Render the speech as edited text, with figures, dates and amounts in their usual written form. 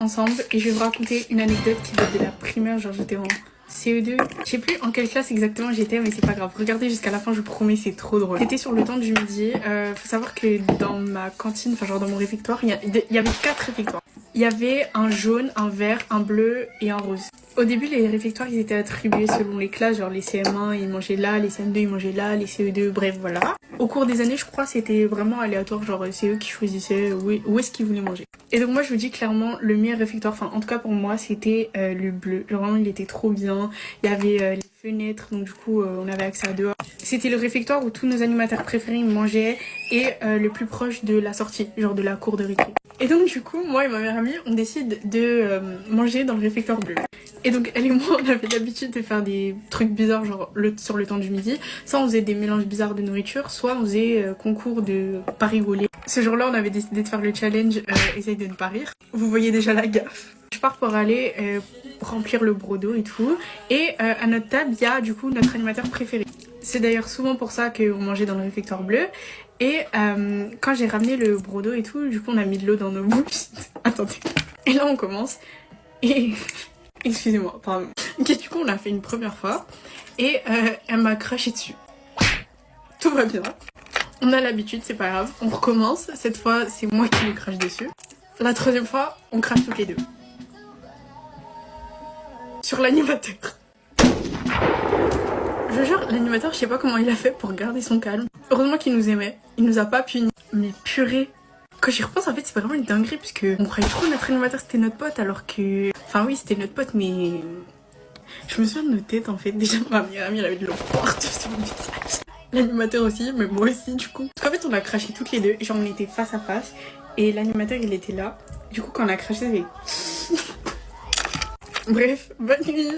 ensemble et je vais vous raconter une anecdote qui date de la primaire, genre j'étais en CE2, je sais plus en quelle classe exactement j'étais, mais c'est pas grave, regardez jusqu'à la fin, je vous promets, c'est trop drôle. C'était sur le temps du midi, faut savoir que dans ma cantine, enfin genre dans mon réfectoire, il y avait 4 réfectoires. Il y avait un jaune, un vert, un bleu et un rose. Au début, les réfectoires, ils étaient attribués selon les classes, genre les CM1, ils mangeaient là, les CM2, ils mangeaient là, les CE2, bref, voilà. Au cours des années, je crois, c'était vraiment aléatoire, genre c'est eux qui choisissaient où est-ce qu'ils voulaient manger. Et donc moi, je vous dis clairement, le meilleur réfectoire, enfin en tout cas pour moi, c'était le bleu. Genre vraiment, il était trop bien. Il y avait les fenêtres, donc du coup, on avait accès à dehors. C'était le réfectoire où tous nos animateurs préférés mangeaient et le plus proche de la sortie, genre de la cour de récré. Et donc du coup, moi et ma meilleure amie, on décide de manger dans le réfectoire bleu. Et donc elle et moi, on avait l'habitude de faire des trucs bizarres, genre sur le temps du midi. Soit on faisait des mélanges bizarres de nourriture, soit on faisait concours de pas rigoler. Ce jour-là, on avait décidé de faire le challenge essaye de ne pas rire. Vous voyez déjà la gaffe. Je pars pour aller remplir le brodo et tout. Et à notre table, il y a du coup notre animateur préféré. C'est d'ailleurs souvent pour ça qu'on mangeait dans le réfectoire bleu. Et quand j'ai ramené le brodo et tout, du coup on a mis de l'eau dans nos bouches. Attendez. Et là on commence. Et... excusez-moi, pardon. Ok, du coup on l'a fait une première fois. Et elle m'a craché dessus. Tout va bien. On a l'habitude, c'est pas grave. On recommence. Cette fois, c'est moi qui lui crache dessus. La troisième fois, on crache toutes les deux. Sur l'animateur. Je vous jure, l'animateur, je sais pas comment il a fait pour garder son calme. Heureusement qu'il nous aimait. Il nous a pas punis. Mais purée. Quand j'y repense, en fait, c'est vraiment une dinguerie. Parce que on croyait trop que notre animateur, c'était notre pote. Alors que... enfin oui, c'était notre pote, mais... je me souviens de nos têtes, en fait. Déjà, ma meilleure amie, elle avait de l'eau partout sur le visage. L'animateur aussi, mais moi aussi, du coup. Parce qu'en fait, on a craché toutes les deux. Genre, on était face à face. Et l'animateur, il était là. Du coup, quand on a craché, ça fait... bref, bonne nuit.